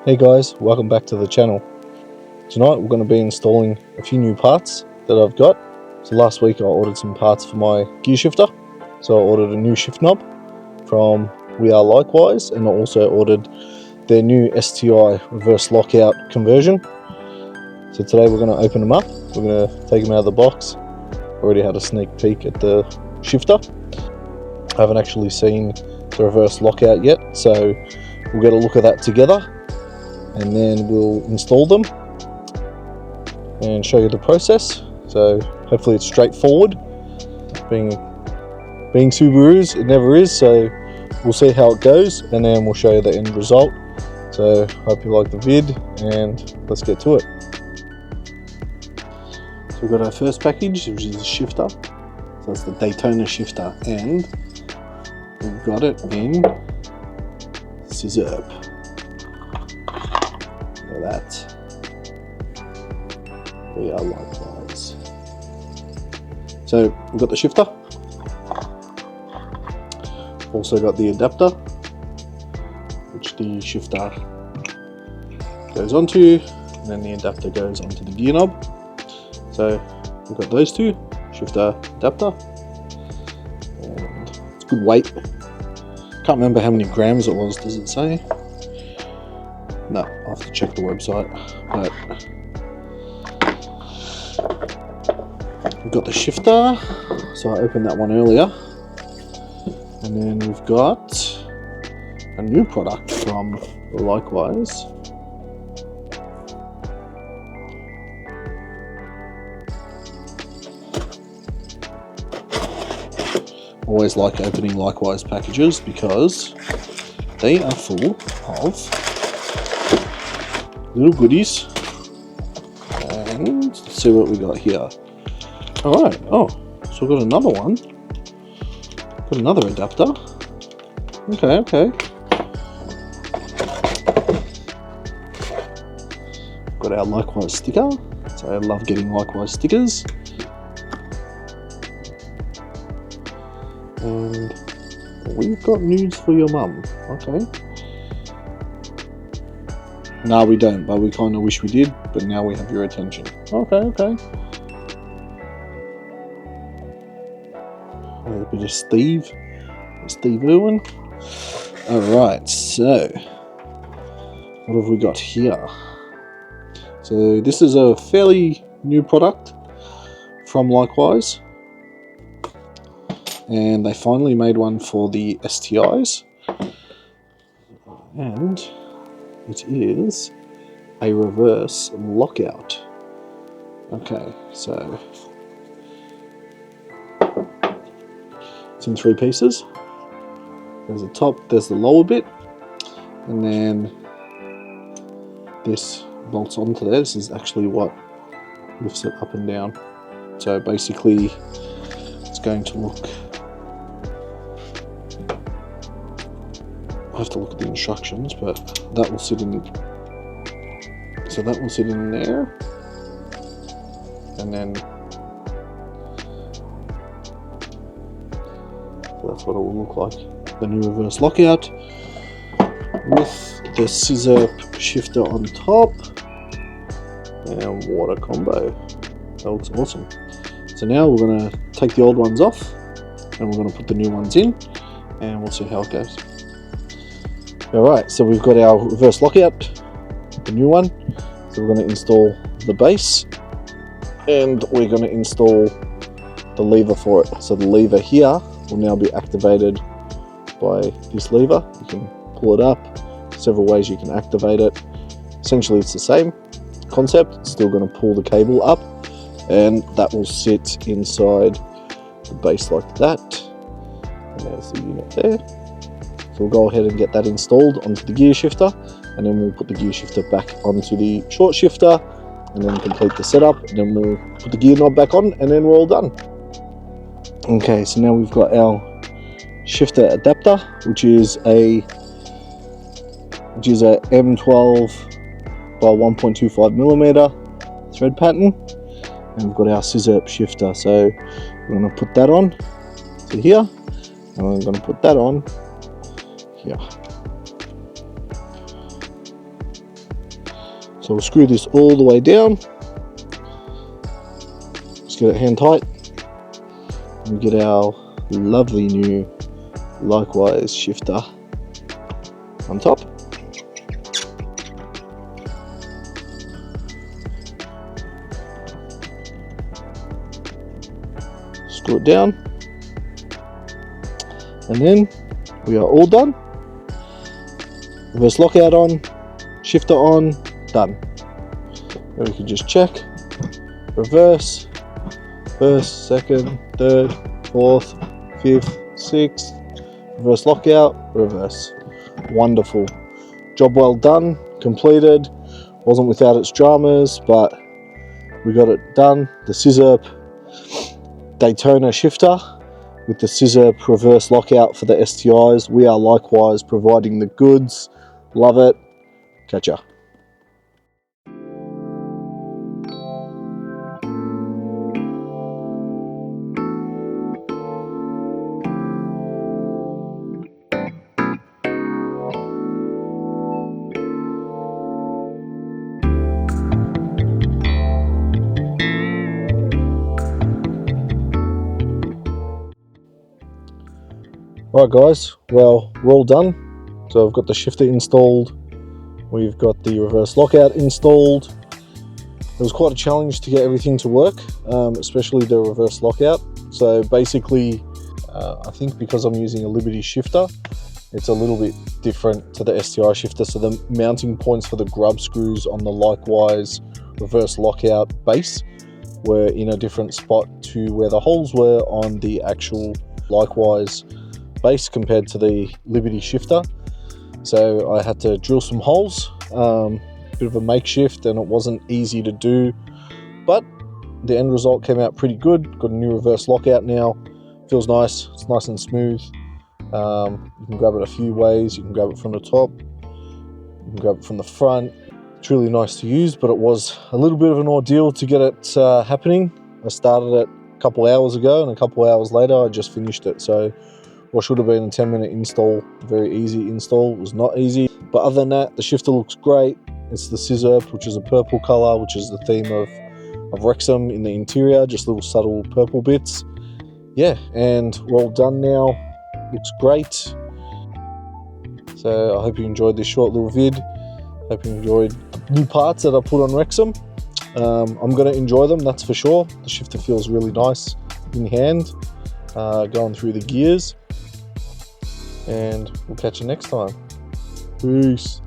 Hey guys, welcome back to the channel. Tonight we're going to be installing a few new parts that I've got. So last week I ordered some parts for my gear shifter. So I ordered a new shift knob from We Are Likewise, and I also ordered their new STI reverse lockout conversion. So today we're going to open them up. We're going to take them out of the box. Already had a sneak peek at the shifter. I haven't actually seen the reverse lockout yet, so we'll get a look at that together. And then we'll install them and show you the process. So hopefully it's straightforward. Being Subarus, it never is, so we'll see how it goes and then we'll show you the end result. So hope you like the vid and let's get to it. So we've got our first package, which is the shifter. So it's the Daytona shifter, and we've got it in scissor. That We Are Likewise. So we've got the shifter, also got the adapter which the shifter goes onto, and then the adapter goes onto the gear knob. So we've got those two, shifter, adapter, and it's good weight. Can't remember how many grams it was, does it say? No, I'll have to check the website. But we've got the shifter, so I opened that one earlier. And then we've got a new product from Likewise. Always like opening Likewise packages because they are full of little goodies. And let's see what we got here. Alright, so we've got another one. Got another adapter. Okay. Got our Likewise sticker. So I love getting Likewise stickers. And we've got news for your mum. Okay. No, we don't, but we kind of wish we did, but now we have your attention. Okay. A bit of Steve Irwin. Alright, so what have we got here? So this is a fairly new product from Likewise, and they finally made one for the STIs, and it is a reverse lockout. Okay, so it's in 3 pieces. There's the top, there's the lower bit, and then this bolts onto there. This is actually what lifts it up and down. So basically it's going to look, I have to look at the instructions, but that will sit in, so that will sit in there, and then so that's what it will look like, the new reverse lockout with the scissor shifter on top and water combo. That looks awesome. So now we're going to take the old ones off and we're going to put the new ones in, and we'll see how it goes. Alright, so we've got our reverse lockout, the new one. So we're going to install the base, and we're going to install the lever for it. So the lever here will now be activated by this lever. You can pull it up, several ways you can activate it. Essentially it's the same concept. It's still going to pull the cable up, and that will sit inside the base like that. And there's the unit there. So we'll go ahead and get that installed onto the gear shifter, and then we'll put the gear shifter back onto the short shifter and then complete the setup, and then we'll put the gear knob back on, and then we're all done. Okay, so now we've got our shifter adapter, which is a M12 by 1.25mm thread pattern, and we've got our scissor shifter. So we're going to put that on to here, and we're going to put that on here. So we'll screw this all the way down. Just get it hand tight. And we get our lovely new likewise shifter on top. Screw it down. And then we are all done. Reverse lockout on, shifter on, done. And we can just check, reverse, first, second, third, fourth, fifth, sixth, reverse lockout, reverse. Wonderful. Job well done, completed. Wasn't without its dramas, but we got it done. The scissor Daytona shifter with the scissor reverse lockout for the STIs. We are likewise providing the goods. Love it. Catch ya. Right guys, well, we're all done. So I've got the shifter installed. We've got the reverse lockout installed. It was quite a challenge to get everything to work, especially the reverse lockout. So basically, I think because I'm using a Liberty shifter, it's a little bit different to the STI shifter. So the mounting points for the grub screws on the likewise reverse lockout base were in a different spot to where the holes were on the actual likewise base compared to the Liberty shifter. So I had to drill some holes, bit of a makeshift, and it wasn't easy to do, but the end result came out pretty good. Got a new reverse lockout now. Feels nice. It's nice and smooth. You can grab it a few ways. You can grab it from the top, you can grab it from the front. It's really nice to use, but it was a little bit of an ordeal to get it happening. I started it a couple hours ago, and a couple hours later I just finished it. So what should have been a 10-minute install, very easy install, was not easy. But other than that, the shifter looks great. It's the scissor, which is a purple color, which is the theme of REXXEM in the interior, just little subtle purple bits. Yeah, and we're all done now. Looks great. So I hope you enjoyed this short little vid. Hope you enjoyed the new parts that I put on REXXEM. I'm going to enjoy them, that's for sure. The shifter feels really nice in hand, going through the gears. And we'll catch you next time. Peace.